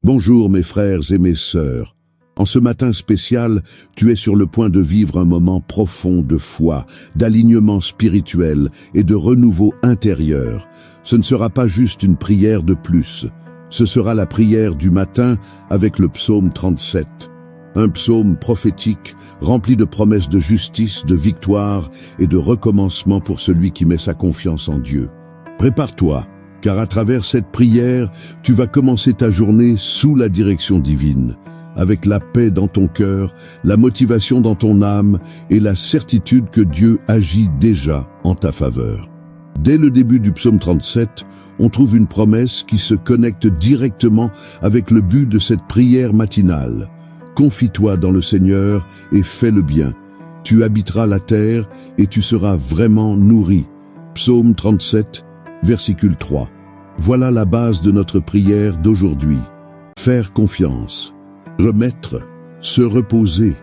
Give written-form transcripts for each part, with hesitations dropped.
Bonjour mes frères et mes sœurs. En ce matin spécial, tu es sur le point de vivre un moment profond de foi, d'alignement spirituel et de renouveau intérieur. Ce ne sera pas juste une prière de plus. Ce sera la prière du matin avec le psaume 37. Un psaume prophétique rempli de promesses de justice, de victoire et de recommencement pour celui qui met sa confiance en Dieu. Prépare-toi. Car à travers cette prière, tu vas commencer ta journée sous la direction divine, avec la paix dans ton cœur, la motivation dans ton âme et la certitude que Dieu agit déjà en ta faveur. Dès le début du psaume 37, on trouve une promesse qui se connecte directement avec le but de cette prière matinale. Confie-toi dans le Seigneur et fais le bien. Tu habiteras la terre et tu seras vraiment nourri. Psaume 37, Versicule 3. Voilà la base de notre prière d'aujourd'hui. Faire confiance, remettre, se reposer,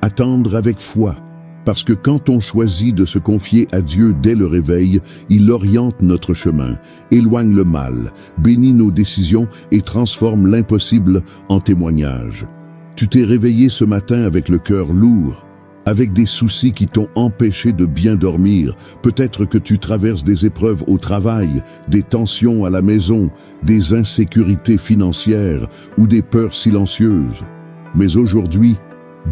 attendre avec foi. Parce que quand on choisit de se confier à Dieu dès le réveil, il oriente notre chemin, éloigne le mal, bénit nos décisions et transforme l'impossible en témoignage. Tu t'es réveillé ce matin avec le cœur lourd, avec des soucis qui t'ont empêché de bien dormir. Peut-être que tu traverses des épreuves au travail, des tensions à la maison, des insécurités financières ou des peurs silencieuses. Mais aujourd'hui,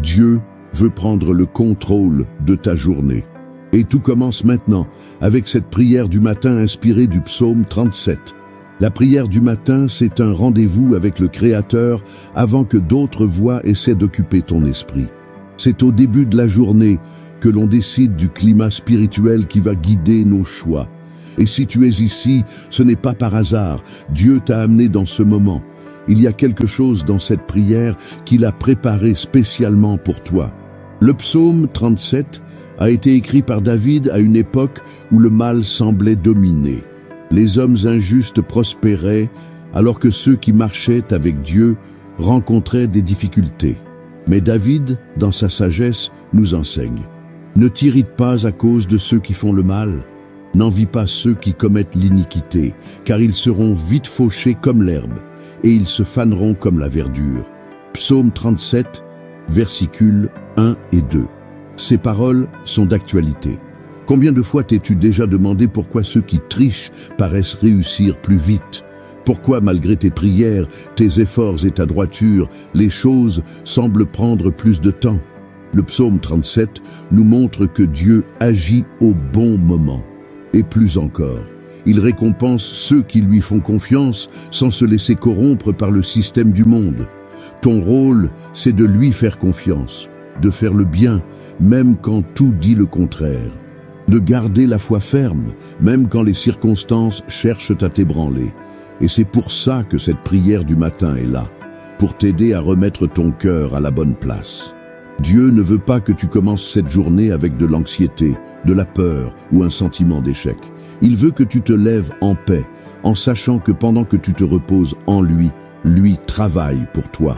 Dieu veut prendre le contrôle de ta journée. Et tout commence maintenant avec cette prière du matin inspirée du psaume 37. La prière du matin, c'est un rendez-vous avec le Créateur avant que d'autres voix essaient d'occuper ton esprit. C'est au début de la journée que l'on décide du climat spirituel qui va guider nos choix. Et si tu es ici, ce n'est pas par hasard. Dieu t'a amené dans ce moment. Il y a quelque chose dans cette prière qu'il a préparé spécialement pour toi. Le psaume 37 a été écrit par David à une époque où le mal semblait dominer. Les hommes injustes prospéraient alors que ceux qui marchaient avec Dieu rencontraient des difficultés. Mais David, dans sa sagesse, nous enseigne. Ne t'irrite pas à cause de ceux qui font le mal. N'envie pas ceux qui commettent l'iniquité, car ils seront vite fauchés comme l'herbe, et ils se faneront comme la verdure. Psaume 37, versicules 1 et 2. Ces paroles sont d'actualité. Combien de fois t'es-tu déjà demandé pourquoi ceux qui trichent paraissent réussir plus vite ? Pourquoi, malgré tes prières, tes efforts et ta droiture, les choses semblent prendre plus de temps? Le psaume 37 nous montre que Dieu agit au bon moment. Et plus encore, il récompense ceux qui lui font confiance sans se laisser corrompre par le système du monde. Ton rôle, c'est de lui faire confiance, de faire le bien, même quand tout dit le contraire, de garder la foi ferme, même quand les circonstances cherchent à t'ébranler. Et c'est pour ça que cette prière du matin est là, pour t'aider à remettre ton cœur à la bonne place. Dieu ne veut pas que tu commences cette journée avec de l'anxiété, de la peur ou un sentiment d'échec. Il veut que tu te lèves en paix, en sachant que pendant que tu te reposes en lui, lui travaille pour toi.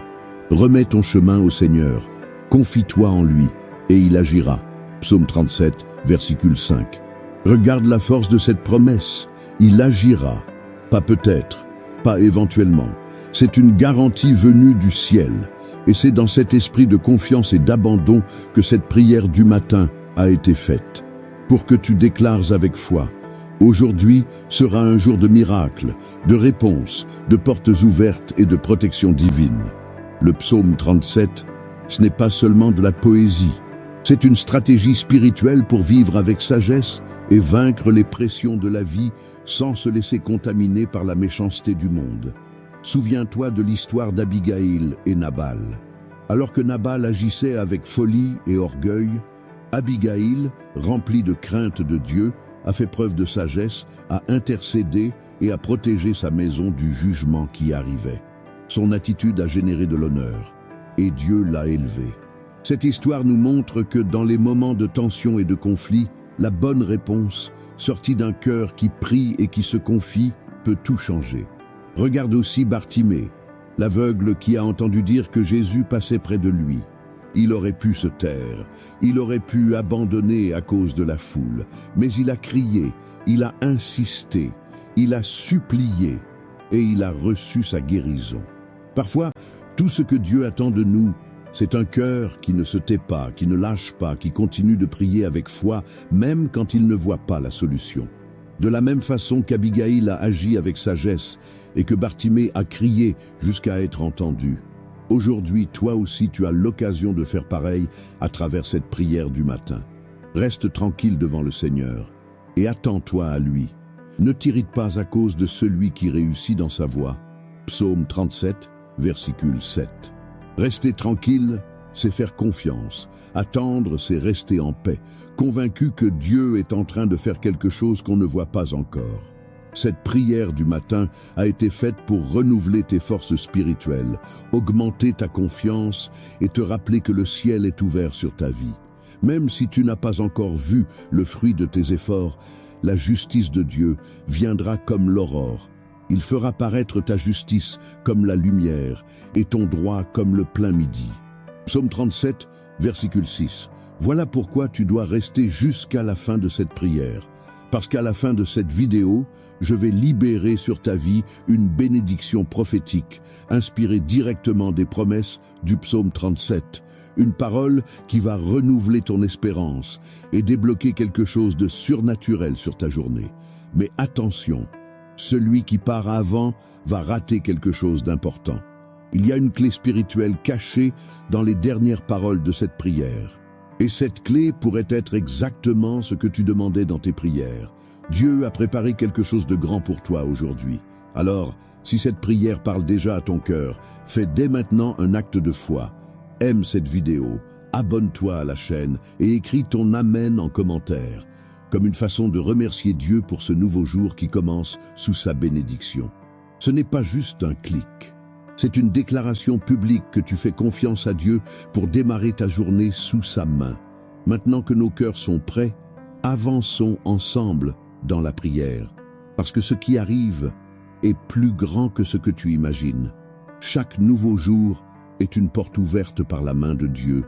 Remets ton chemin au Seigneur, confie-toi en lui, et il agira. Psaume 37, versicule 5. Regarde la force de cette promesse, il agira. Pas peut-être, pas éventuellement. C'est une garantie venue du ciel. Et c'est dans cet esprit de confiance et d'abandon que cette prière du matin a été faite. Pour que tu déclares avec foi. Aujourd'hui sera un jour de miracles, de réponses, de portes ouvertes et de protection divine. Le psaume 37, ce n'est pas seulement de la poésie. C'est une stratégie spirituelle pour vivre avec sagesse et vaincre les pressions de la vie sans se laisser contaminer par la méchanceté du monde. Souviens-toi de l'histoire d'Abigaïl et Nabal. Alors que Nabal agissait avec folie et orgueil, Abigaïl, remplie de crainte de Dieu, a fait preuve de sagesse, a intercédé et a protégé sa maison du jugement qui arrivait. Son attitude a généré de l'honneur, et Dieu l'a élevée. Cette histoire nous montre que dans les moments de tension et de conflit, la bonne réponse, sortie d'un cœur qui prie et qui se confie, peut tout changer. Regarde aussi Bartimée, l'aveugle qui a entendu dire que Jésus passait près de lui. Il aurait pu se taire, il aurait pu abandonner à cause de la foule, mais il a crié, il a insisté, il a supplié et il a reçu sa guérison. Parfois, tout ce que Dieu attend de nous, c'est un cœur qui ne se tait pas, qui ne lâche pas, qui continue de prier avec foi, même quand il ne voit pas la solution. De la même façon qu'Abigaïl a agi avec sagesse et que Bartimée a crié jusqu'à être entendu. Aujourd'hui, toi aussi, tu as l'occasion de faire pareil à travers cette prière du matin. Reste tranquille devant le Seigneur et attends-toi à lui. Ne t'irrite pas à cause de celui qui réussit dans sa voie. Psaume 37, versicule 7. Rester tranquille, c'est faire confiance. Attendre, c'est rester en paix, convaincu que Dieu est en train de faire quelque chose qu'on ne voit pas encore. Cette prière du matin a été faite pour renouveler tes forces spirituelles, augmenter ta confiance et te rappeler que le ciel est ouvert sur ta vie. Même si tu n'as pas encore vu le fruit de tes efforts, la justice de Dieu viendra comme l'aurore. Il fera paraître ta justice comme la lumière et ton droit comme le plein midi. Psaume 37, versicule 6. Voilà pourquoi tu dois rester jusqu'à la fin de cette prière. Parce qu'à la fin de cette vidéo, je vais libérer sur ta vie une bénédiction prophétique, inspirée directement des promesses du psaume 37. Une parole qui va renouveler ton espérance et débloquer quelque chose de surnaturel sur ta journée. Mais attention, celui qui part avant va rater quelque chose d'important. Il y a une clé spirituelle cachée dans les dernières paroles de cette prière. Et cette clé pourrait être exactement ce que tu demandais dans tes prières. Dieu a préparé quelque chose de grand pour toi aujourd'hui. Alors, si cette prière parle déjà à ton cœur, fais dès maintenant un acte de foi. Aime cette vidéo, abonne-toi à la chaîne et écris ton Amen en commentaire, comme une façon de remercier Dieu pour ce nouveau jour qui commence sous sa bénédiction. Ce n'est pas juste un clic. C'est une déclaration publique que tu fais confiance à Dieu pour démarrer ta journée sous sa main. Maintenant que nos cœurs sont prêts, avançons ensemble dans la prière, parce que ce qui arrive est plus grand que ce que tu imagines. Chaque nouveau jour est une porte ouverte par la main de Dieu.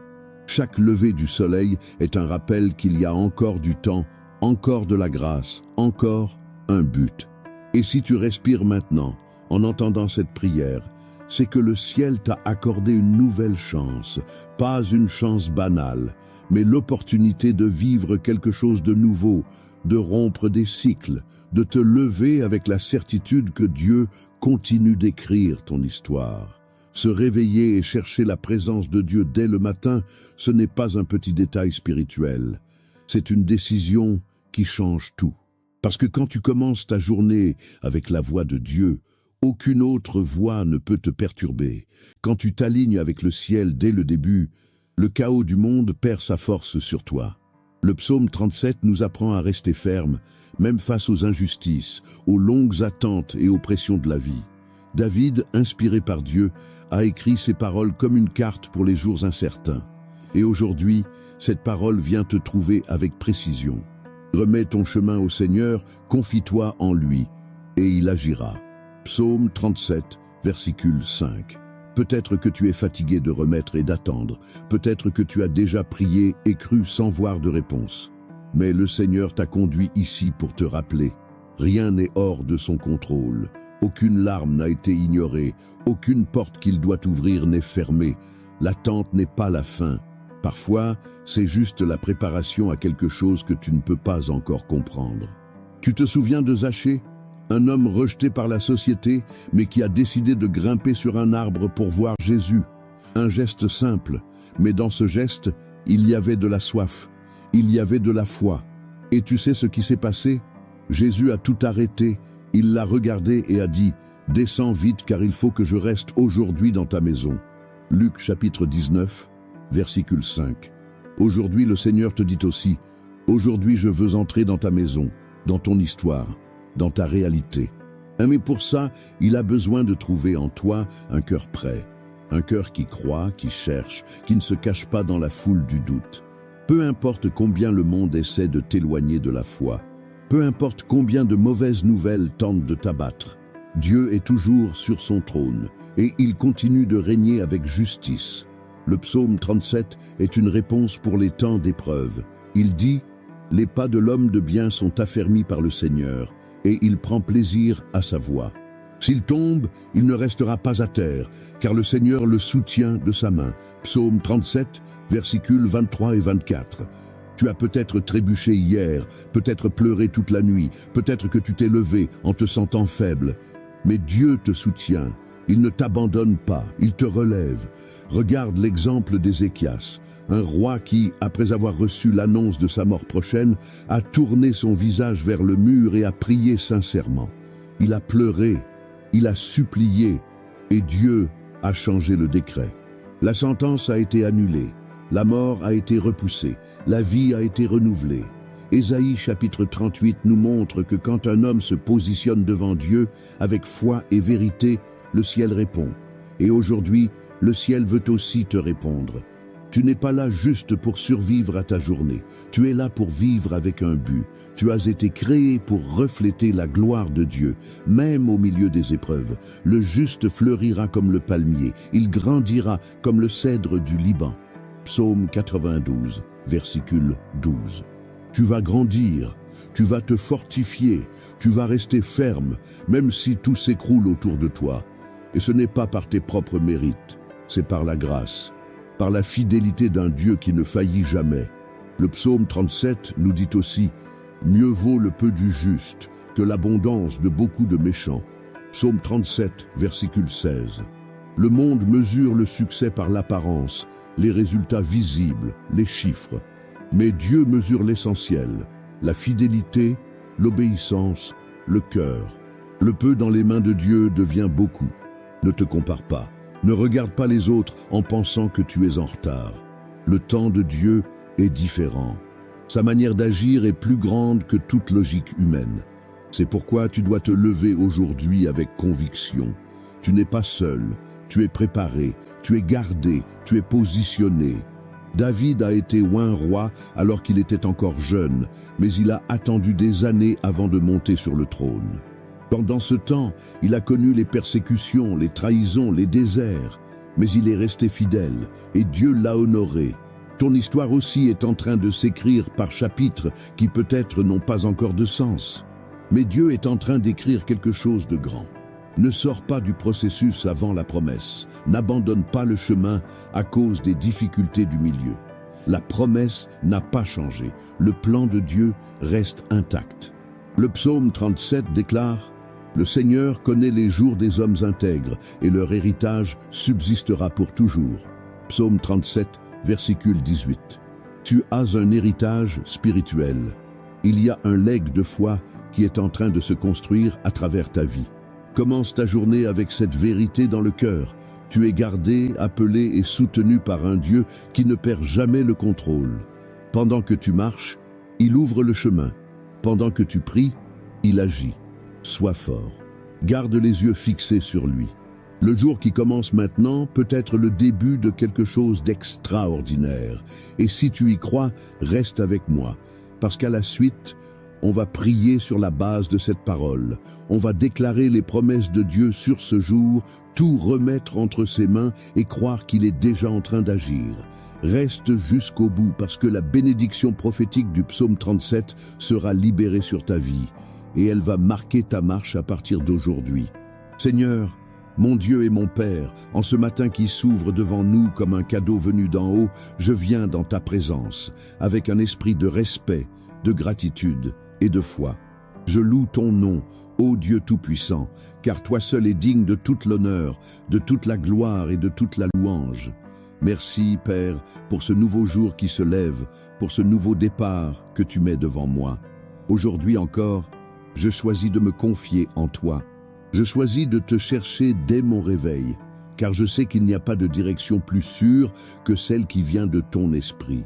Chaque lever du soleil est un rappel qu'il y a encore du temps, encore de la grâce, encore un but. Et si tu respires maintenant, en entendant cette prière, c'est que le ciel t'a accordé une nouvelle chance, pas une chance banale, mais l'opportunité de vivre quelque chose de nouveau, de rompre des cycles, de te lever avec la certitude que Dieu continue d'écrire ton histoire. Se réveiller et chercher la présence de Dieu dès le matin, ce n'est pas un petit détail spirituel. C'est une décision qui change tout. Parce que quand tu commences ta journée avec la voix de Dieu, aucune autre voix ne peut te perturber. Quand tu t'alignes avec le ciel dès le début, le chaos du monde perd sa force sur toi. Le psaume 37 nous apprend à rester ferme, même face aux injustices, aux longues attentes et aux pressions de la vie. David, inspiré par Dieu, a écrit ces paroles comme une carte pour les jours incertains. Et aujourd'hui, cette parole vient te trouver avec précision. Remets ton chemin au Seigneur, confie-toi en lui, et il agira. Psaume 37, versicule 5. Peut-être que tu es fatigué de remettre et d'attendre. Peut-être que tu as déjà prié et cru sans voir de réponse. Mais le Seigneur t'a conduit ici pour te rappeler. Rien n'est hors de son contrôle. Aucune larme n'a été ignorée. Aucune porte qu'il doit ouvrir n'est fermée. L'attente n'est pas la fin. Parfois, c'est juste la préparation à quelque chose que tu ne peux pas encore comprendre. Tu te souviens de Zachée ? Un homme rejeté par la société, mais qui a décidé de grimper sur un arbre pour voir Jésus. Un geste simple, mais dans ce geste, il y avait de la soif, il y avait de la foi. Et tu sais ce qui s'est passé ? Jésus a tout arrêté, il l'a regardé et a dit « Descends vite car il faut que je reste aujourd'hui dans ta maison. » Luc chapitre 19, versicule 5. Aujourd'hui le Seigneur te dit aussi « Aujourd'hui je veux entrer dans ta maison, dans ton histoire. » Dans ta réalité. Mais pour ça, il a besoin de trouver en toi un cœur prêt, un cœur qui croit, qui cherche, qui ne se cache pas dans la foule du doute. Peu importe combien le monde essaie de t'éloigner de la foi, peu importe combien de mauvaises nouvelles tentent de t'abattre, Dieu est toujours sur son trône et il continue de régner avec justice. Le psaume 37 est une réponse pour les temps d'épreuve. Il dit « Les pas de l'homme de bien sont affermis par le Seigneur, et il prend plaisir à sa voix. » S'il tombe, il ne restera pas à terre, car le Seigneur le soutient de sa main. Psaume 37, versets 23 et 24. Tu as peut-être trébuché hier, peut-être pleuré toute la nuit, peut-être que tu t'es levé en te sentant faible. Mais Dieu te soutient, il ne t'abandonne pas, il te relève. Regarde l'exemple d'Ézéchias, un roi qui, après avoir reçu l'annonce de sa mort prochaine, a tourné son visage vers le mur et a prié sincèrement. Il a pleuré, il a supplié, et Dieu a changé le décret. La sentence a été annulée, la mort a été repoussée, la vie a été renouvelée. Ésaïe chapitre 38 nous montre que quand un homme se positionne devant Dieu avec foi et vérité, le ciel répond. Et aujourd'hui, le ciel veut aussi te répondre. Tu n'es pas là juste pour survivre à ta journée. Tu es là pour vivre avec un but. Tu as été créé pour refléter la gloire de Dieu, même au milieu des épreuves. Le juste fleurira comme le palmier. Il grandira comme le cèdre du Liban. Psaume 92, versicule 12. Tu vas grandir, tu vas te fortifier, tu vas rester ferme, même si tout s'écroule autour de toi. Et ce n'est pas par tes propres mérites, c'est par la grâce, par la fidélité d'un Dieu qui ne faillit jamais. Le psaume 37 nous dit aussi « Mieux vaut le peu du juste que l'abondance de beaucoup de méchants ». Psaume 37, versicule 16. Le monde mesure le succès par l'apparence, les résultats visibles, les chiffres. Mais Dieu mesure l'essentiel, la fidélité, l'obéissance, le cœur. Le peu dans les mains de Dieu devient beaucoup. Ne te compare pas, ne regarde pas les autres en pensant que tu es en retard. Le temps de Dieu est différent. Sa manière d'agir est plus grande que toute logique humaine. C'est pourquoi tu dois te lever aujourd'hui avec conviction. Tu n'es pas seul, tu es préparé, tu es gardé, tu es positionné. David a été oint roi alors qu'il était encore jeune, mais il a attendu des années avant de monter sur le trône. Pendant ce temps, il a connu les persécutions, les trahisons, les déserts, mais il est resté fidèle et Dieu l'a honoré. Ton histoire aussi est en train de s'écrire par chapitres qui peut-être n'ont pas encore de sens. Mais Dieu est en train d'écrire quelque chose de grand. Ne sors pas du processus avant la promesse. N'abandonne pas le chemin à cause des difficultés du milieu. La promesse n'a pas changé. Le plan de Dieu reste intact. Le psaume 37 déclare « Le Seigneur connaît les jours des hommes intègres et leur héritage subsistera pour toujours. » Psaume 37, versicule 18. Tu as un héritage spirituel. Il y a un legs de foi qui est en train de se construire à travers ta vie. Commence ta journée avec cette vérité dans le cœur. Tu es gardé, appelé et soutenu par un Dieu qui ne perd jamais le contrôle. Pendant que tu marches, il ouvre le chemin. Pendant que tu pries, il agit. Sois fort. Garde les yeux fixés sur lui. Le jour qui commence maintenant peut être le début de quelque chose d'extraordinaire. Et si tu y crois, reste avec moi. Parce qu'à la suite, on va prier sur la base de cette parole. On va déclarer les promesses de Dieu sur ce jour, tout remettre entre ses mains et croire qu'il est déjà en train d'agir. Reste jusqu'au bout parce que la bénédiction prophétique du psaume 37 sera libérée sur ta vie et elle va marquer ta marche à partir d'aujourd'hui. Seigneur, mon Dieu et mon Père, en ce matin qui s'ouvre devant nous comme un cadeau venu d'en haut, je viens dans ta présence avec un esprit de respect, de gratitude et de foi. Je loue ton nom, ô Dieu Tout-Puissant, car toi seul es digne de toute l'honneur, de toute la gloire et de toute la louange. Merci, Père, pour ce nouveau jour qui se lève, pour ce nouveau départ que tu mets devant moi. Aujourd'hui encore, je choisis de me confier en toi. Je choisis de te chercher dès mon réveil, car je sais qu'il n'y a pas de direction plus sûre que celle qui vient de ton esprit.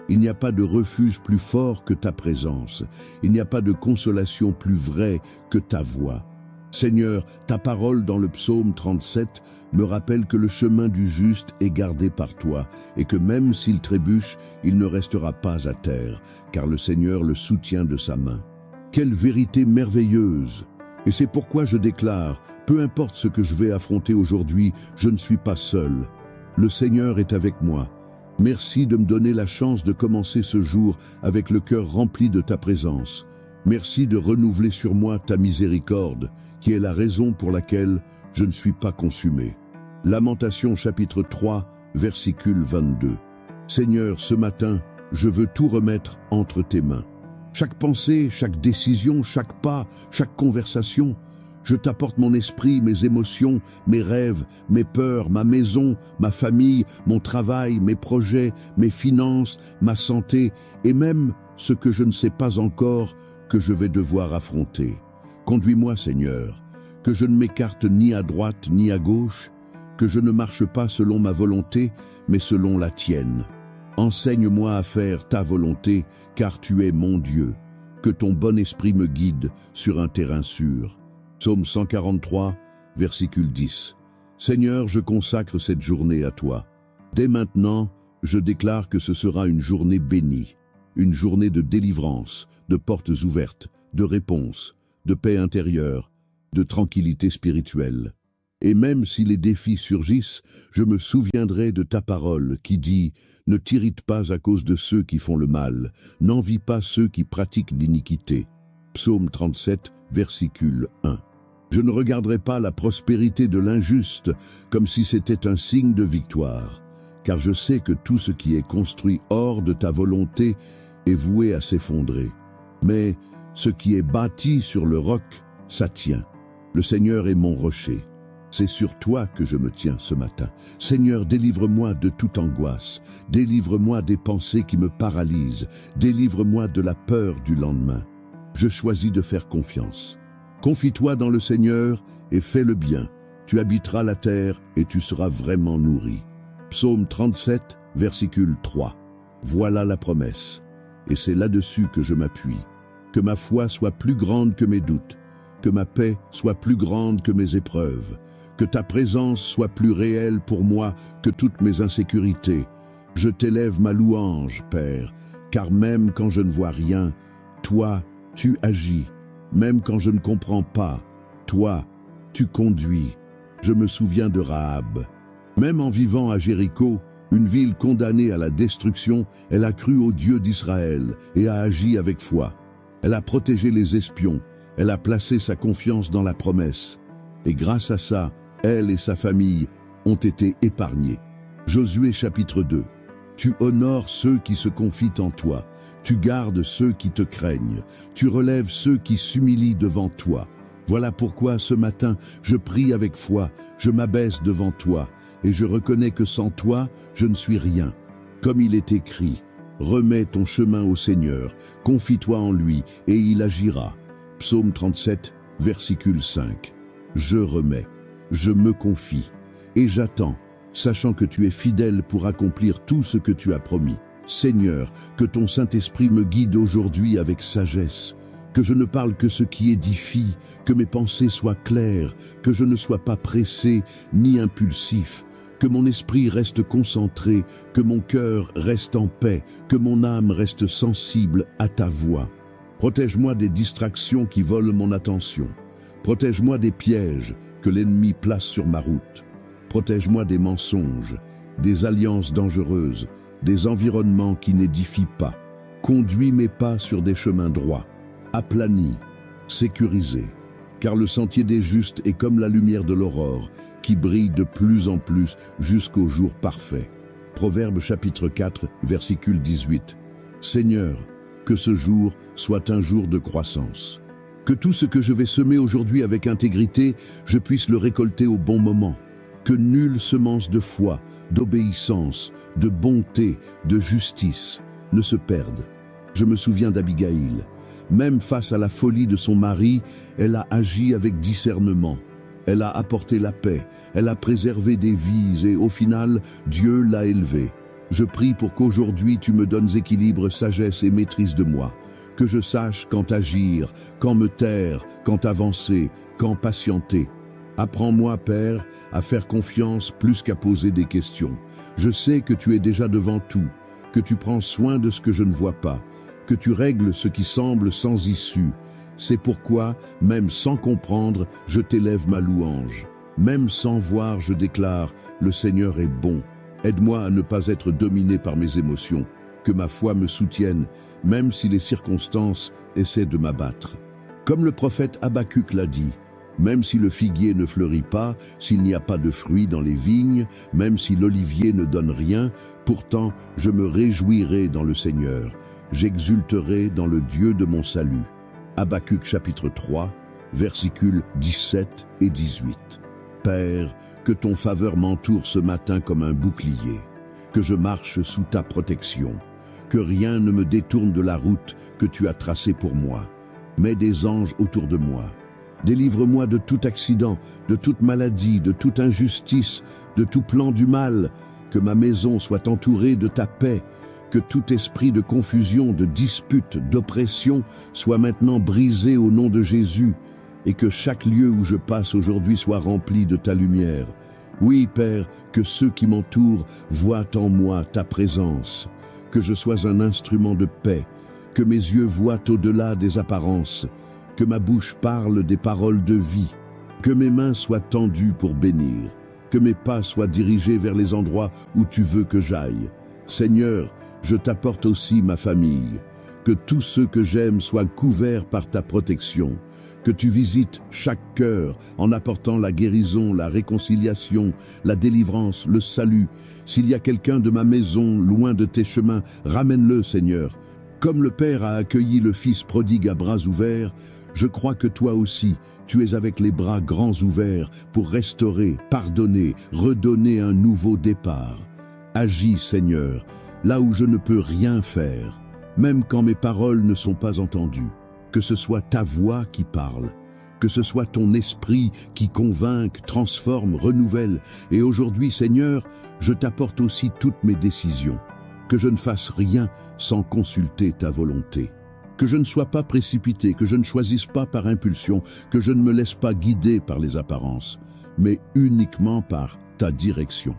Il n'y a pas de refuge plus fort que ta présence. Il n'y a pas de consolation plus vraie que ta voix. Seigneur, ta parole dans le psaume 37 me rappelle que le chemin du juste est gardé par toi et que même s'il trébuche, il ne restera pas à terre, car le Seigneur le soutient de sa main. Quelle vérité merveilleuse! Et c'est pourquoi je déclare, peu importe ce que je vais affronter aujourd'hui, je ne suis pas seul. Le Seigneur est avec moi. Merci de me donner la chance de commencer ce jour avec le cœur rempli de ta présence. Merci de renouveler sur moi ta miséricorde, qui est la raison pour laquelle je ne suis pas consumé. Lamentation chapitre 3, versicule 22. Seigneur, ce matin, je veux tout remettre entre tes mains. Chaque pensée, chaque décision, chaque pas, chaque conversation, je t'apporte mon esprit, mes émotions, mes rêves, mes peurs, ma maison, ma famille, mon travail, mes projets, mes finances, ma santé et même ce que je ne sais pas encore que je vais devoir affronter. Conduis-moi, Seigneur, que je ne m'écarte ni à droite ni à gauche, que je ne marche pas selon ma volonté, mais selon la tienne. Enseigne-moi à faire ta volonté, car tu es mon Dieu. Que ton bon esprit me guide sur un terrain sûr. Psaume 143, versicule 10. Seigneur, je consacre cette journée à toi. Dès maintenant, je déclare que ce sera une journée bénie, une journée de délivrance, de portes ouvertes, de réponses, de paix intérieure, de tranquillité spirituelle. Et même si les défis surgissent, je me souviendrai de ta parole qui dit « Ne t'irrite pas à cause de ceux qui font le mal, n'envie pas ceux qui pratiquent l'iniquité. » Psaume 37, versicule 1. Je ne regarderai pas la prospérité de l'injuste comme si c'était un signe de victoire, car je sais que tout ce qui est construit hors de ta volonté est voué à s'effondrer. Mais ce qui est bâti sur le roc, ça tient. Le Seigneur est mon rocher. C'est sur toi que je me tiens ce matin. Seigneur, délivre-moi de toute angoisse. Délivre-moi des pensées qui me paralysent. Délivre-moi de la peur du lendemain. Je choisis de faire confiance. Confie-toi dans le Seigneur et fais le bien. Tu habiteras la terre et tu seras vraiment nourri. Psaume 37, versicule 3. Voilà la promesse. Et c'est là-dessus que je m'appuie. Que ma foi soit plus grande que mes doutes. Que ma paix soit plus grande que mes épreuves. Que ta présence soit plus réelle pour moi que toutes mes insécurités. Je t'élève ma louange, Père, car même quand je ne vois rien, toi, tu agis. Même quand je ne comprends pas, toi, tu conduis. Je me souviens de Rahab. Même en vivant à Jéricho, une ville condamnée à la destruction, elle a cru au Dieu d'Israël et a agi avec foi. Elle a protégé les espions, elle a placé sa confiance dans la promesse. Et grâce à ça, elle et sa famille ont été épargnés. Josué chapitre 2. Tu honores ceux qui se confient en toi, tu gardes ceux qui te craignent, tu relèves ceux qui s'humilient devant toi. Voilà pourquoi ce matin, je prie avec foi, je m'abaisse devant toi, et je reconnais que sans toi, je ne suis rien. Comme il est écrit, remets ton chemin au Seigneur, confie-toi en lui, et il agira. Psaume 37, versicule 5. Je remets, je me confie, et j'attends, sachant que tu es fidèle pour accomplir tout ce que tu as promis. Seigneur, que ton Saint-Esprit me guide aujourd'hui avec sagesse, que je ne parle que ce qui édifie, que mes pensées soient claires, que je ne sois pas pressé ni impulsif, que mon esprit reste concentré, que mon cœur reste en paix, que mon âme reste sensible à ta voix. Protège-moi des distractions qui volent mon attention. Protège-moi des pièges que l'ennemi place sur ma route. Protège-moi des mensonges, des alliances dangereuses, des environnements qui n'édifient pas. Conduis mes pas sur des chemins droits, aplanis, sécurisés, car le sentier des justes est comme la lumière de l'aurore, qui brille de plus en plus jusqu'au jour parfait. Proverbe chapitre 4, versicule 18. Seigneur, que ce jour soit un jour de croissance. Que tout ce que je vais semer aujourd'hui avec intégrité, je puisse le récolter au bon moment. Que nulle semence de foi, d'obéissance, de bonté, de justice ne se perde. Je me souviens d'Abigaïl. Même face à la folie de son mari, elle a agi avec discernement. Elle a apporté la paix, elle a préservé des vies et au final, Dieu l'a élevée. Je prie pour qu'aujourd'hui tu me donnes équilibre, sagesse et maîtrise de moi. Que je sache quand agir, quand me taire, quand avancer, quand patienter. Apprends-moi, Père, à faire confiance plus qu'à poser des questions. Je sais que tu es déjà devant tout, que tu prends soin de ce que je ne vois pas, que tu règles ce qui semble sans issue. C'est pourquoi, même sans comprendre, je t'élève ma louange. Même sans voir, je déclare, le Seigneur est bon. Aide-moi à ne pas être dominé par mes émotions. que ma foi me soutienne, même si les circonstances essaient de m'abattre. Comme le prophète Habacuc l'a dit, même si le figuier ne fleurit pas, s'il n'y a pas de fruits dans les vignes, même si l'olivier ne donne rien, pourtant je me réjouirai dans le Seigneur, j'exulterai dans le Dieu de mon salut. Habacuc chapitre 3, versets 17 et 18. Père, que ton faveur m'entoure ce matin comme un bouclier, que je marche sous ta protection, que rien ne me détourne de la route que tu as tracée pour moi. Mets des anges autour de moi. Délivre-moi de tout accident, de toute maladie, de toute injustice, de tout plan du mal, que ma maison soit entourée de ta paix, que tout esprit de confusion, de dispute, d'oppression soit maintenant brisé au nom de Jésus, et que chaque lieu où je passe aujourd'hui soit rempli de ta lumière. Oui, Père, que ceux qui m'entourent voient en moi ta présence, que je sois un instrument de paix, que mes yeux voient au-delà des apparences, que ma bouche parle des paroles de vie, que mes mains soient tendues pour bénir, que mes pas soient dirigés vers les endroits où tu veux que j'aille. Seigneur, je t'apporte aussi ma famille, que tous ceux que j'aime soient couverts par ta protection, que tu visites chaque cœur en apportant la guérison, la réconciliation, la délivrance, le salut. S'il y a quelqu'un de ma maison loin de tes chemins, ramène-le, Seigneur. Comme le Père a accueilli le Fils prodigue à bras ouverts, je crois que toi aussi, tu es avec les bras grands ouverts pour restaurer, pardonner, redonner un nouveau départ. Agis, Seigneur, là où je ne peux rien faire, même quand mes paroles ne sont pas entendues. Que ce soit ta voix qui parle, que ce soit ton esprit qui convainc, transforme, renouvelle. Et aujourd'hui, Seigneur, je t'apporte aussi toutes mes décisions. Que je ne fasse rien sans consulter ta volonté. Que je ne sois pas précipité, que je ne choisisse pas par impulsion, que je ne me laisse pas guider par les apparences, mais uniquement par ta direction.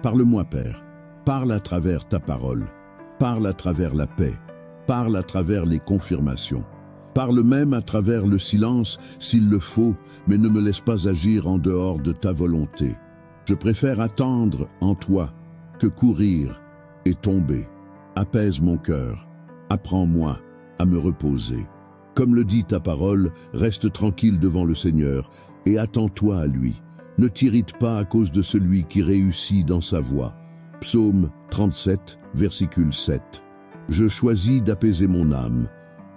Parle-moi, Père. Parle à travers ta parole. Parle à travers la paix. Parle à travers les confirmations. Parle même à travers le silence s'il le faut, mais ne me laisse pas agir en dehors de ta volonté. Je préfère attendre en toi que courir et tomber. Apaise mon cœur. Apprends-moi à me reposer. Comme le dit ta parole, reste tranquille devant le Seigneur et attends-toi à lui. Ne t'irrite pas à cause de celui qui réussit dans sa voie. Psaume 37, versicule 7. Je choisis d'apaiser mon âme.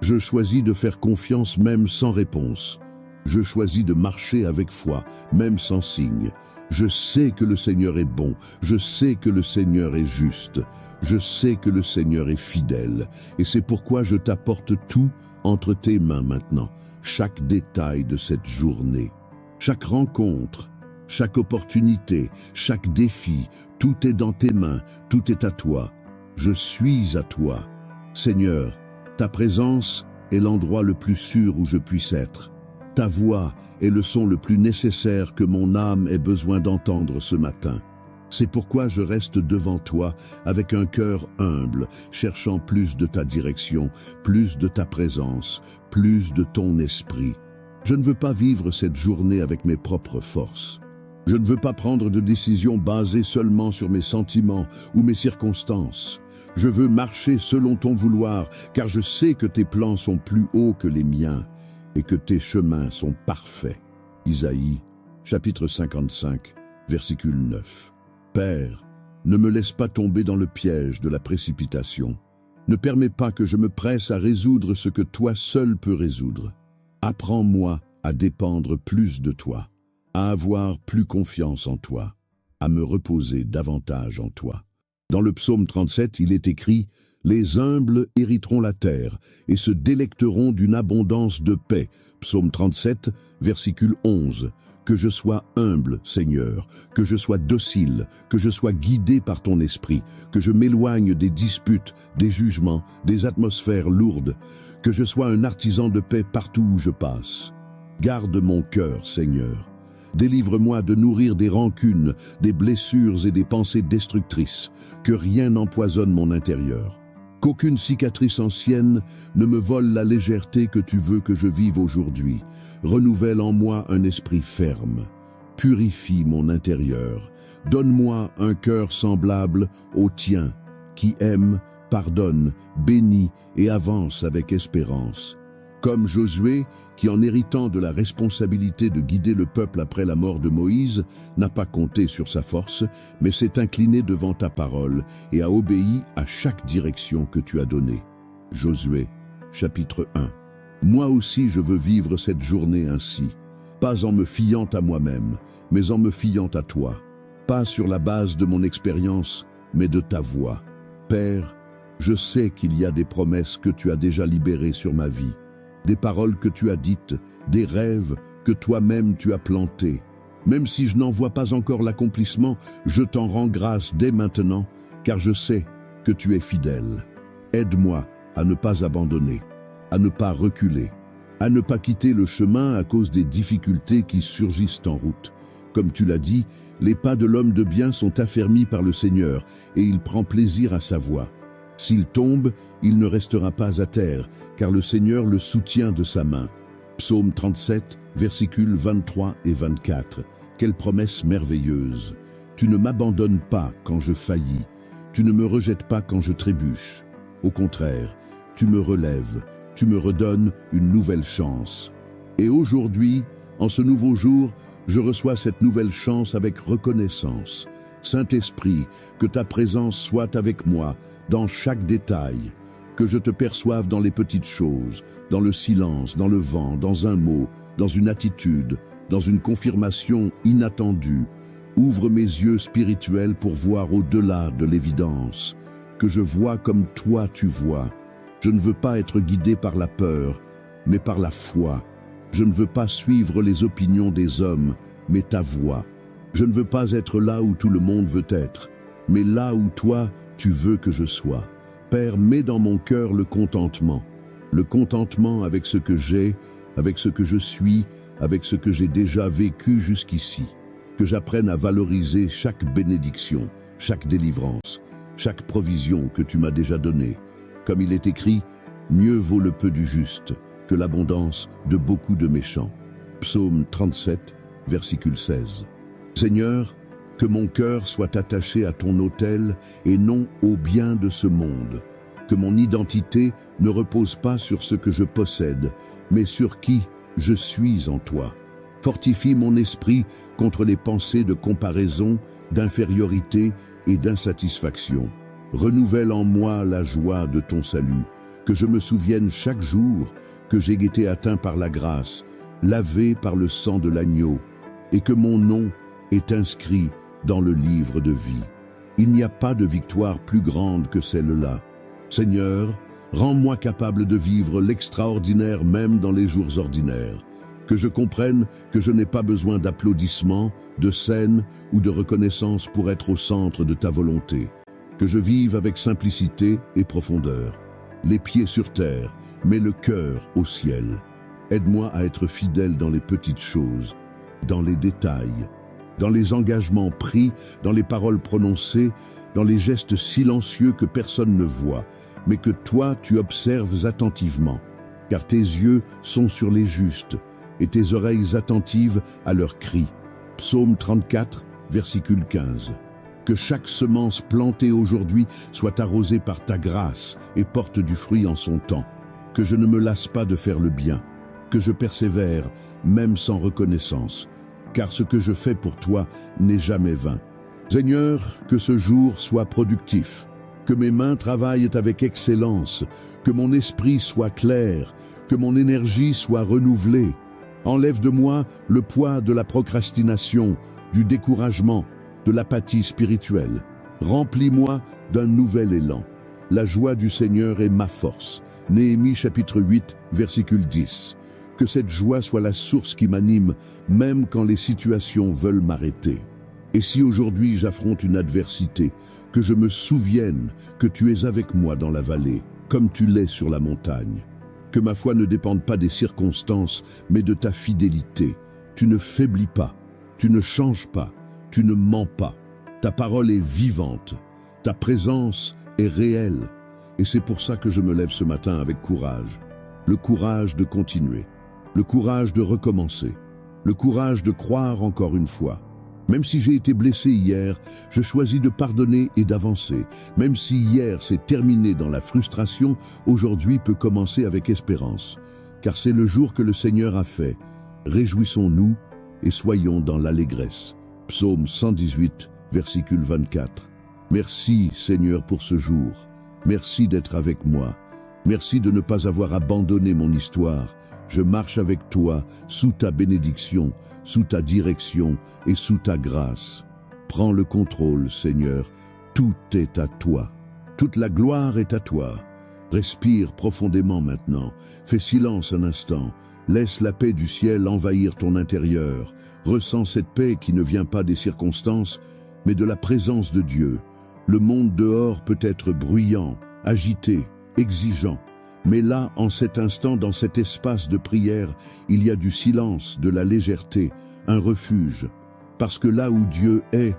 Je choisis de faire confiance même sans réponse. Je choisis de marcher avec foi, même sans signe. Je sais que le Seigneur est bon. Je sais que le Seigneur est juste. Je sais que le Seigneur est fidèle. Et c'est pourquoi je t'apporte tout entre tes mains maintenant. Chaque détail de cette journée. Chaque rencontre, chaque opportunité, chaque défi, tout est dans tes mains, tout est à toi. Je suis à toi. Seigneur, ta présence est l'endroit le plus sûr où je puisse être. Ta voix est le son le plus nécessaire que mon âme ait besoin d'entendre ce matin. C'est pourquoi je reste devant toi avec un cœur humble, cherchant plus de ta direction, plus de ta présence, plus de ton esprit. Je ne veux pas vivre cette journée avec mes propres forces. Je ne veux pas prendre de décisions basées seulement sur mes sentiments ou mes circonstances. Je veux marcher selon ton vouloir, car je sais que tes plans sont plus hauts que les miens et que tes chemins sont parfaits. Isaïe, chapitre 55, versicule 9. Père, ne me laisse pas tomber dans le piège de la précipitation. Ne permets pas que je me presse à résoudre ce que toi seul peux résoudre. Apprends-moi à dépendre plus de toi, à avoir plus confiance en toi, à me reposer davantage en toi. Dans le psaume 37, il est écrit « Les humbles hériteront la terre et se délecteront d'une abondance de paix ». Psaume 37, versicule 11. Que je sois humble, Seigneur, que je sois docile, que je sois guidé par ton esprit, que je m'éloigne des disputes, des jugements, des atmosphères lourdes, que je sois un artisan de paix partout où je passe. Garde mon cœur, Seigneur. Délivre-moi de nourrir des rancunes, des blessures et des pensées destructrices, que rien n'empoisonne mon intérieur. Qu'aucune cicatrice ancienne ne me vole la légèreté que tu veux que je vive aujourd'hui. Renouvelle en moi un esprit ferme. Purifie mon intérieur. Donne-moi un cœur semblable au tien, qui aime, pardonne, bénis et avance avec espérance. Comme Josué, qui en héritant de la responsabilité de guider le peuple après la mort de Moïse, n'a pas compté sur sa force, mais s'est incliné devant ta parole et a obéi à chaque direction que tu as donnée. Josué, chapitre 1. Moi aussi je veux vivre cette journée ainsi, pas en me fiant à moi-même, mais en me fiant à toi, pas sur la base de mon expérience, mais de ta voix. Père, je sais qu'il y a des promesses que tu as déjà libérées sur ma vie, des paroles que tu as dites, des rêves que toi-même tu as plantés. Même si je n'en vois pas encore l'accomplissement, je t'en rends grâce dès maintenant, car je sais que tu es fidèle. Aide-moi à ne pas abandonner, à ne pas reculer, à ne pas quitter le chemin à cause des difficultés qui surgissent en route. Comme tu l'as dit, les pas de l'homme de bien sont affermis par le Seigneur, et il prend plaisir à sa voie. S'il tombe, il ne restera pas à terre, car le Seigneur le soutient de sa main. Psaume 37, versets 23 et 24. Quelle promesse merveilleuse! Tu ne m'abandonnes pas quand je faillis, tu ne me rejettes pas quand je trébuche. Au contraire, tu me relèves, tu me redonnes une nouvelle chance. Et aujourd'hui, en ce nouveau jour, je reçois cette nouvelle chance avec reconnaissance. Saint-Esprit, que ta présence soit avec moi dans chaque détail, que je te perçoive dans les petites choses, dans le silence, dans le vent, dans un mot, dans une attitude, dans une confirmation inattendue. Ouvre mes yeux spirituels pour voir au-delà de l'évidence, que je vois comme toi tu vois. Je ne veux pas être guidé par la peur, mais par la foi. Je ne veux pas suivre les opinions des hommes, mais ta voix. Je ne veux pas être là où tout le monde veut être, mais là où toi, tu veux que je sois. Père, mets dans mon cœur le contentement avec ce que j'ai, avec ce que je suis, avec ce que j'ai déjà vécu jusqu'ici. Que j'apprenne à valoriser chaque bénédiction, chaque délivrance, chaque provision que tu m'as déjà donnée. Comme il est écrit, mieux vaut le peu du juste que l'abondance de beaucoup de méchants. Psaume 37, versicule 16. Seigneur, que mon cœur soit attaché à ton autel et non au bien de ce monde. Que mon identité ne repose pas sur ce que je possède, mais sur qui je suis en toi. Fortifie mon esprit contre les pensées de comparaison, d'infériorité et d'insatisfaction. Renouvelle en moi la joie de ton salut, que je me souvienne chaque jour que j'ai été atteint par la grâce, lavé par le sang de l'agneau, et que mon nom est inscrit dans le livre de vie. Il n'y a pas de victoire plus grande que celle-là. Seigneur, rends-moi capable de vivre l'extraordinaire même dans les jours ordinaires. Que je comprenne que je n'ai pas besoin d'applaudissements, de scènes ou de reconnaissance pour être au centre de ta volonté. Que je vive avec simplicité et profondeur, les pieds sur terre, mais le cœur au ciel. Aide-moi à être fidèle dans les petites choses, dans les détails, dans les engagements pris, dans les paroles prononcées, dans les gestes silencieux que personne ne voit, mais que toi tu observes attentivement, car tes yeux sont sur les justes et tes oreilles attentives à leurs cris. Psaume 34, versicule 15. Que chaque semence plantée aujourd'hui soit arrosée par ta grâce et porte du fruit en son temps. Que je ne me lasse pas de faire le bien, que je persévère, même sans reconnaissance, car ce que je fais pour toi n'est jamais vain. Seigneur, que ce jour soit productif, que mes mains travaillent avec excellence, que mon esprit soit clair, que mon énergie soit renouvelée. Enlève de moi le poids de la procrastination, du découragement, de l'apathie spirituelle. Remplis-moi d'un nouvel élan. La joie du Seigneur est ma force. Néhémie chapitre 8, versicule 10. Que cette joie soit la source qui m'anime, même quand les situations veulent m'arrêter. Et si aujourd'hui j'affronte une adversité, que je me souvienne que tu es avec moi dans la vallée, comme tu l'es sur la montagne. Que ma foi ne dépende pas des circonstances, mais de ta fidélité. Tu ne faiblis pas, tu ne changes pas, tu ne mens pas. Ta parole est vivante, ta présence est réelle. Et c'est pour ça que je me lève ce matin avec courage. Le courage de continuer, le courage de recommencer, le courage de croire encore une fois. Même si j'ai été blessé hier, je choisis de pardonner et d'avancer. Même si hier s'est terminé dans la frustration, aujourd'hui peut commencer avec espérance. Car c'est le jour que le Seigneur a fait. Réjouissons-nous et soyons dans l'allégresse. Psaume 118, versicule 24. Merci Seigneur pour ce jour. Merci d'être avec moi. Merci de ne pas avoir abandonné mon histoire. Je marche avec toi, sous ta bénédiction, sous ta direction et sous ta grâce. Prends le contrôle, Seigneur. Tout est à toi. Toute la gloire est à toi. Respire profondément maintenant. Fais silence un instant. Laisse la paix du ciel envahir ton intérieur. Ressens cette paix qui ne vient pas des circonstances, mais de la présence de Dieu. Le monde dehors peut être bruyant, agité, exigeant. Mais là, en cet instant, dans cet espace de prière, il y a du silence, de la légèreté, un refuge. Parce que là où Dieu est,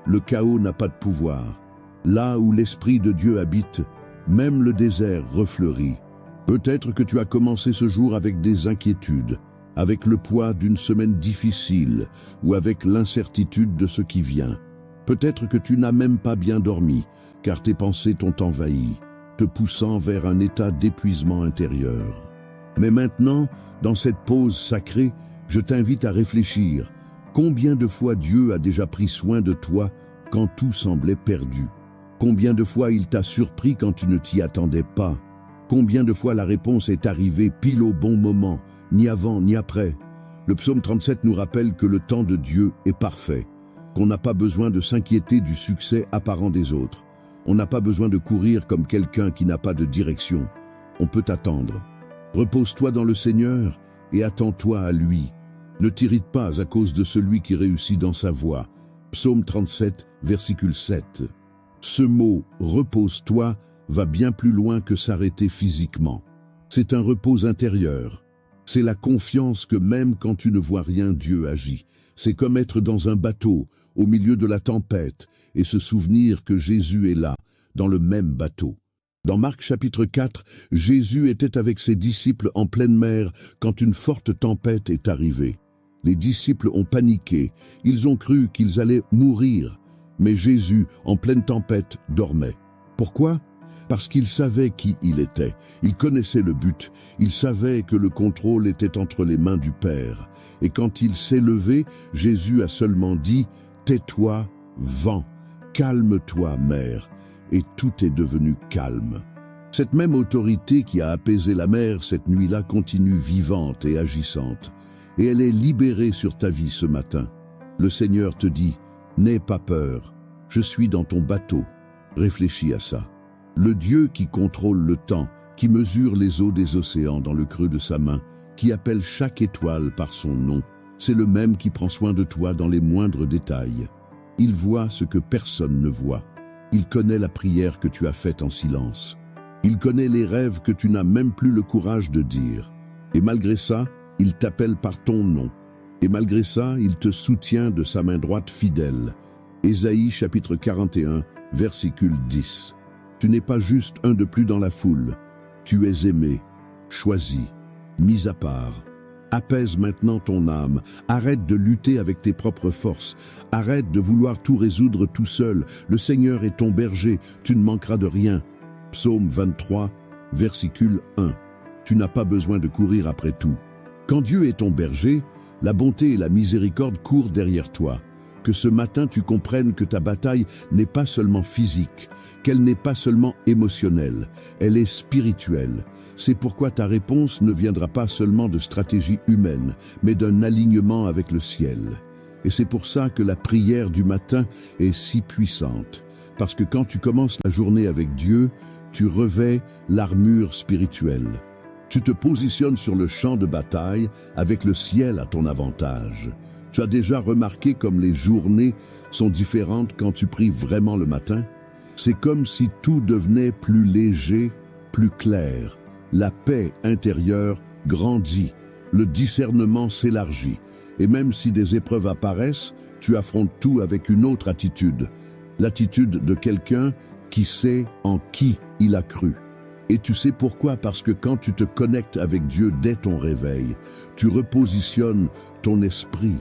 le chaos n'a pas de pouvoir. Là où l'Esprit de Dieu habite, même le désert refleurit. Peut-être que tu as commencé ce jour avec des inquiétudes, avec le poids d'une semaine difficile ou avec l'incertitude de ce qui vient. Peut-être que tu n'as même pas bien dormi, car tes pensées t'ont envahi, te poussant vers un état d'épuisement intérieur. Mais maintenant, dans cette pause sacrée, je t'invite à réfléchir. Combien de fois Dieu a déjà pris soin de toi quand tout semblait perdu? Combien de fois il t'a surpris quand tu ne t'y attendais pas? Combien de fois la réponse est arrivée pile au bon moment, ni avant ni après? Le psaume 37 nous rappelle que le temps de Dieu est parfait, qu'on n'a pas besoin de s'inquiéter du succès apparent des autres. On n'a pas besoin de courir comme quelqu'un qui n'a pas de direction. On peut attendre. Repose-toi dans le Seigneur et attends-toi à lui. Ne t'irrite pas à cause de celui qui réussit dans sa voie. Psaume 37, versicule 7. Ce mot « repose-toi » va bien plus loin que s'arrêter physiquement. C'est un repos intérieur. C'est la confiance que même quand tu ne vois rien, Dieu agit. C'est comme être dans un bateau, au milieu de la tempête, et se souvenir que Jésus est là, dans le même bateau. Dans Marc chapitre 4, Jésus était avec ses disciples en pleine mer quand une forte tempête est arrivée. Les disciples ont paniqué, ils ont cru qu'ils allaient mourir, mais Jésus, en pleine tempête, dormait. Pourquoi ? Parce qu'il savait qui il était, il connaissait le but, il savait que le contrôle était entre les mains du Père. Et quand il s'est levé, Jésus a seulement dit « Tais-toi, vent, calme-toi, mer », et tout est devenu calme. Cette même autorité qui a apaisé la mer cette nuit-là continue vivante et agissante, et elle est libérée sur ta vie ce matin. Le Seigneur te dit « N'aie pas peur, je suis dans ton bateau ». Réfléchis à ça. Le Dieu qui contrôle le temps, qui mesure les eaux des océans dans le creux de sa main, qui appelle chaque étoile par son nom, c'est le même qui prend soin de toi dans les moindres détails. Il voit ce que personne ne voit. Il connaît la prière que tu as faite en silence. Il connaît les rêves que tu n'as même plus le courage de dire. Et malgré ça, il t'appelle par ton nom. Et malgré ça, il te soutient de sa main droite fidèle. Ésaïe chapitre 41, versicule 10. Tu n'es pas juste un de plus dans la foule. Tu es aimé, choisi, mis à part. Apaise maintenant ton âme. Arrête de lutter avec tes propres forces. Arrête de vouloir tout résoudre tout seul. Le Seigneur est ton berger. Tu ne manqueras de rien. Psaume 23, versicule 1. Tu n'as pas besoin de courir après tout. Quand Dieu est ton berger, la bonté et la miséricorde courent derrière toi. Que ce matin tu comprennes que ta bataille n'est pas seulement physique, qu'elle n'est pas seulement émotionnelle, elle est spirituelle. C'est pourquoi ta réponse ne viendra pas seulement de stratégies humaines, mais d'un alignement avec le ciel. Et c'est pour ça que la prière du matin est si puissante, parce que quand tu commences la journée avec Dieu, tu revêts l'armure spirituelle. Tu te positionnes sur le champ de bataille avec le ciel à ton avantage. Tu as déjà remarqué comme les journées sont différentes quand tu pries vraiment le matin? C'est comme si tout devenait plus léger, plus clair. La paix intérieure grandit, le discernement s'élargit. Et même si des épreuves apparaissent, tu affrontes tout avec une autre attitude. L'attitude de quelqu'un qui sait en qui il a cru. Et tu sais pourquoi? Parce que quand tu te connectes avec Dieu dès ton réveil, tu repositionnes ton esprit.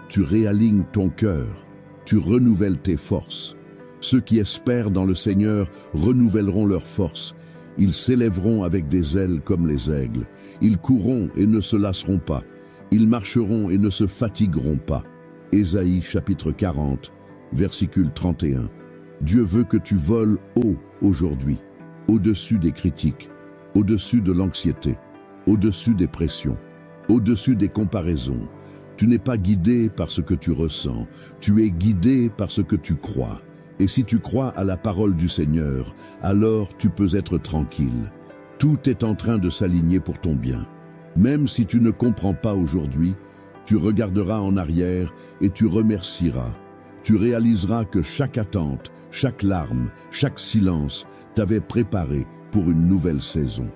Tu réalignes ton cœur. tu renouvelles tes forces. Ceux qui espèrent dans le Seigneur renouvelleront leurs forces. Ils s'élèveront avec des ailes comme les aigles. Ils courront et ne se lasseront pas. Ils marcheront et ne se fatigueront pas. Ésaïe chapitre 40, versicule 31. Dieu veut que tu voles haut aujourd'hui, au-dessus des critiques, au-dessus de l'anxiété, au-dessus des pressions, au-dessus des comparaisons. Tu n'es pas guidé par ce que tu ressens, tu es guidé par ce que tu crois. Et si tu crois à la parole du Seigneur, alors tu peux être tranquille. Tout est en train de s'aligner pour ton bien. Même si tu ne comprends pas aujourd'hui, tu regarderas en arrière et tu remercieras. Tu réaliseras que chaque attente, chaque larme, chaque silence t'avait préparé pour une nouvelle saison.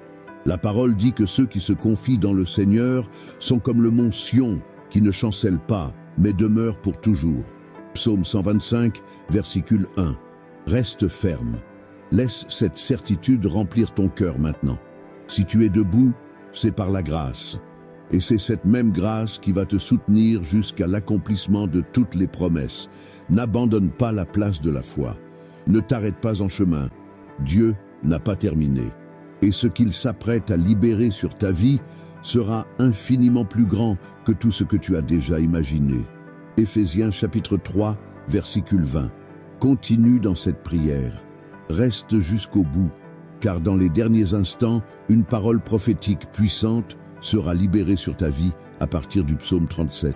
La parole dit que ceux qui se confient dans le Seigneur sont comme le mont Sion, qui ne chancelle pas, mais demeure pour toujours. Psaume 125, versicule 1. Reste ferme. Laisse cette certitude remplir ton cœur maintenant. Si tu es debout, c'est par la grâce. Et c'est cette même grâce qui va te soutenir jusqu'à l'accomplissement de toutes les promesses. N'abandonne pas la place de la foi. Ne t'arrête pas en chemin. Dieu n'a pas terminé. Et ce qu'il s'apprête à libérer sur ta vie sera infiniment plus grand que tout ce que tu as déjà imaginé. Éphésiens chapitre 3, versicule 20. Continue dans cette prière. Reste jusqu'au bout, car dans les derniers instants, une parole prophétique puissante sera libérée sur ta vie à partir du psaume 37.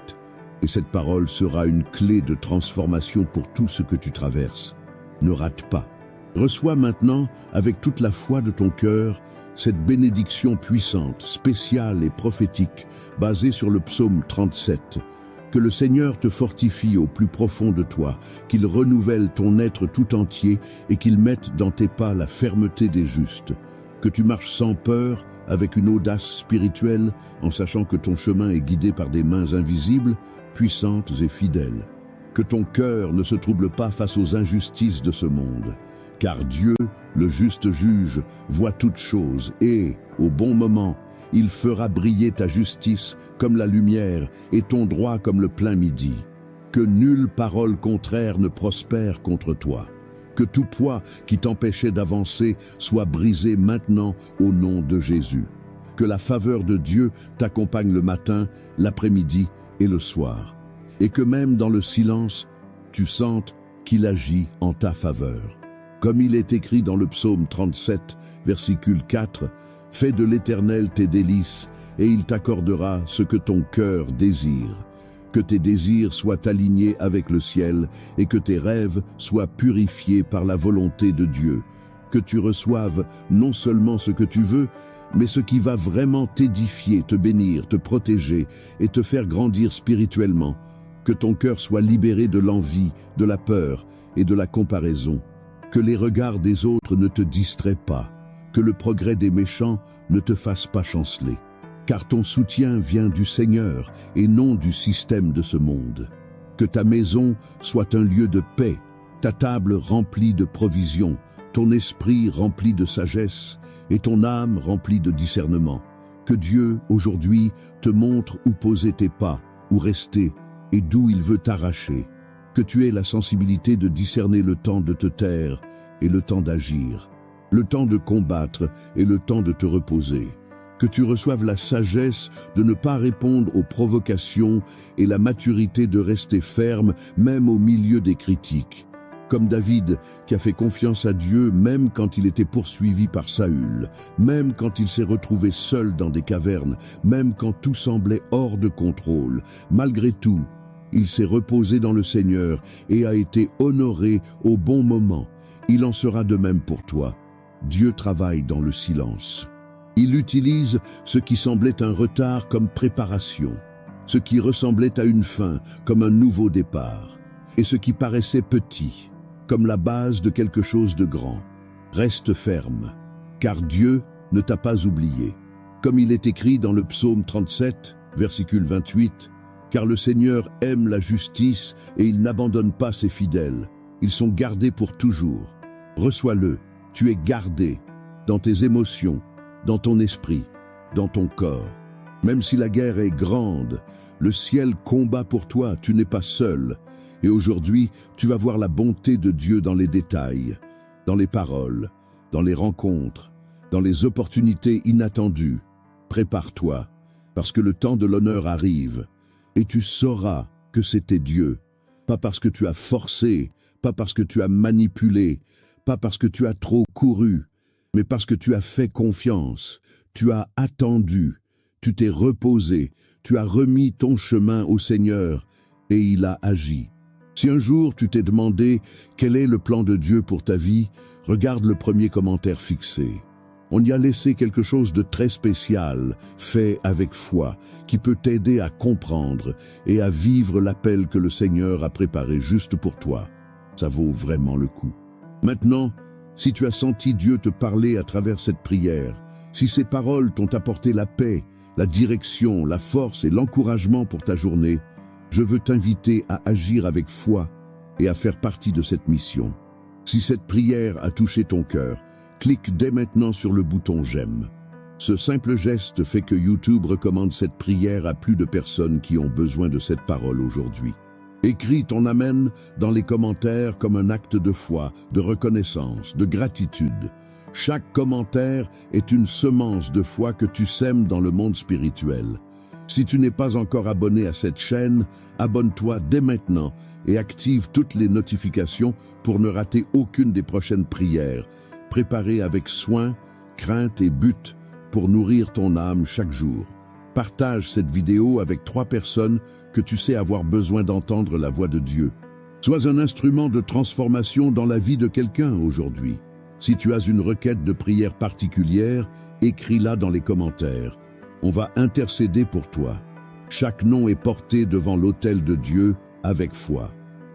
Et cette parole sera une clé de transformation pour tout ce que tu traverses. Ne rate pas. Reçois maintenant, avec toute la foi de ton cœur, cette bénédiction puissante, spéciale et prophétique, basée sur le psaume 37. Que le Seigneur te fortifie au plus profond de toi, qu'il renouvelle ton être tout entier et qu'il mette dans tes pas la fermeté des justes. Que tu marches sans peur, avec une audace spirituelle, en sachant que ton chemin est guidé par des mains invisibles, puissantes et fidèles. Que ton cœur ne se trouble pas face aux injustices de ce monde. Car Dieu, le juste juge, voit toutes choses et, au bon moment, il fera briller ta justice comme la lumière et ton droit comme le plein midi. Que nulle parole contraire ne prospère contre toi. Que tout poids qui t'empêchait d'avancer soit brisé maintenant au nom de Jésus. Que la faveur de Dieu t'accompagne le matin, l'après-midi et le soir. Et que même dans le silence, tu sentes qu'il agit en ta faveur. Comme il est écrit dans le psaume 37, versicule 4, « Fais de l'Éternel tes délices, et il t'accordera ce que ton cœur désire. Que tes désirs soient alignés avec le ciel, et que tes rêves soient purifiés par la volonté de Dieu. Que tu reçoives non seulement ce que tu veux, mais ce qui va vraiment t'édifier, te bénir, te protéger et te faire grandir spirituellement. Que ton cœur soit libéré de l'envie, de la peur et de la comparaison. Que les regards des autres ne te distraient pas. Que le progrès des méchants ne te fasse pas chanceler. Car ton soutien vient du Seigneur et non du système de ce monde. Que ta maison soit un lieu de paix, ta table remplie de provisions, ton esprit rempli de sagesse et ton âme remplie de discernement. Que Dieu, aujourd'hui, te montre où poser tes pas, où rester et d'où il veut t'arracher. Que tu aies la sensibilité de discerner le temps de te taire et le temps d'agir, le temps de combattre et le temps de te reposer. Que tu reçoives la sagesse de ne pas répondre aux provocations et la maturité de rester ferme même au milieu des critiques. Comme David qui a fait confiance à Dieu même quand il était poursuivi par Saül, même quand il s'est retrouvé seul dans des cavernes, même quand tout semblait hors de contrôle. Malgré tout, il s'est reposé dans le Seigneur et a été honoré au bon moment. Il en sera de même pour toi. Dieu travaille dans le silence. Il utilise ce qui semblait un retard comme préparation, ce qui ressemblait à une fin comme un nouveau départ, et ce qui paraissait petit comme la base de quelque chose de grand. Reste ferme, car Dieu ne t'a pas oublié. Comme il est écrit dans le psaume 37, versicule 28, « Car le Seigneur aime la justice et il n'abandonne pas ses fidèles. Ils sont gardés pour toujours. Reçois-le, tu es gardé dans tes émotions, dans ton esprit, dans ton corps. Même si la guerre est grande, le ciel combat pour toi, tu n'es pas seul. Et aujourd'hui, tu vas voir la bonté de Dieu dans les détails, dans les paroles, dans les rencontres, dans les opportunités inattendues. Prépare-toi, parce que le temps de l'honneur arrive, et tu sauras que c'était Dieu. Pas parce que tu as forcé, pas parce que tu as manipulé, pas parce que tu as trop couru, mais parce que tu as fait confiance, tu as attendu, tu t'es reposé, tu as remis ton chemin au Seigneur, et il a agi. Si un jour tu t'es demandé quel est le plan de Dieu pour ta vie, regarde le premier commentaire fixé. On y a laissé quelque chose de très spécial, fait avec foi, qui peut t'aider à comprendre et à vivre l'appel que le Seigneur a préparé juste pour toi. Ça vaut vraiment le coup. Maintenant, si tu as senti Dieu te parler à travers cette prière, si ces paroles t'ont apporté la paix, la direction, la force et l'encouragement pour ta journée, je veux t'inviter à agir avec foi et à faire partie de cette mission. Si cette prière a touché ton cœur, clique dès maintenant sur le bouton j'aime. Ce simple geste fait que YouTube recommande cette prière à plus de personnes qui ont besoin de cette parole aujourd'hui. Écris ton amen dans les commentaires comme un acte de foi, de reconnaissance, de gratitude. Chaque commentaire est une semence de foi que tu sèmes dans le monde spirituel. Si tu n'es pas encore abonné à cette chaîne, abonne-toi dès maintenant et active toutes les notifications pour ne rater aucune des prochaines prières, préparées avec soin, crainte et but pour nourrir ton âme chaque jour. Partage cette vidéo avec 3 personnes que tu sais avoir besoin d'entendre la voix de Dieu. Sois un instrument de transformation dans la vie de quelqu'un aujourd'hui. Si tu as une requête de prière particulière, écris-la dans les commentaires. On va intercéder pour toi. Chaque nom est porté devant l'autel de Dieu avec foi.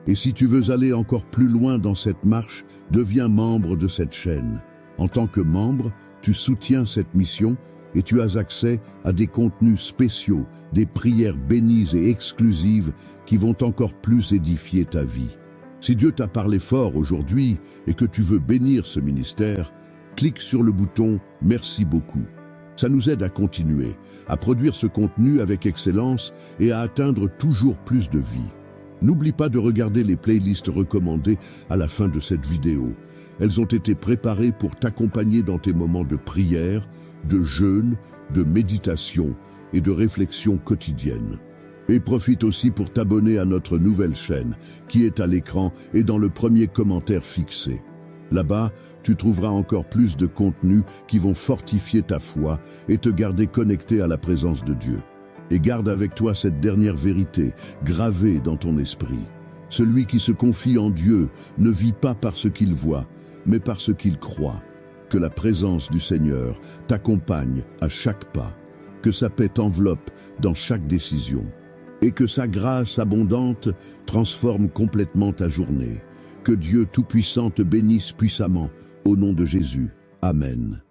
Et si tu veux aller encore plus loin dans cette marche, deviens membre de cette chaîne. En tant que membre, tu soutiens cette mission et tu as accès à des contenus spéciaux, des prières bénies et exclusives qui vont encore plus édifier ta vie. Si Dieu t'a parlé fort aujourd'hui et que tu veux bénir ce ministère, clique sur le bouton « Merci beaucoup ». Ça nous aide à continuer, à produire ce contenu avec excellence et à atteindre toujours plus de vies. N'oublie pas de regarder les playlists recommandées à la fin de cette vidéo. Elles ont été préparées pour t'accompagner dans tes moments de prière, de jeûne, de méditation et de réflexion quotidienne. Et profite aussi pour t'abonner à notre nouvelle chaîne, qui est à l'écran et dans le premier commentaire fixé. Là-bas, tu trouveras encore plus de contenus qui vont fortifier ta foi et te garder connecté à la présence de Dieu. Et garde avec toi cette dernière vérité, gravée dans ton esprit. Celui qui se confie en Dieu ne vit pas par ce qu'il voit, mais par ce qu'il croit. Que la présence du Seigneur t'accompagne à chaque pas, que sa paix t'enveloppe dans chaque décision, et que sa grâce abondante transforme complètement ta journée. Que Dieu Tout-Puissant te bénisse puissamment, au nom de Jésus. Amen.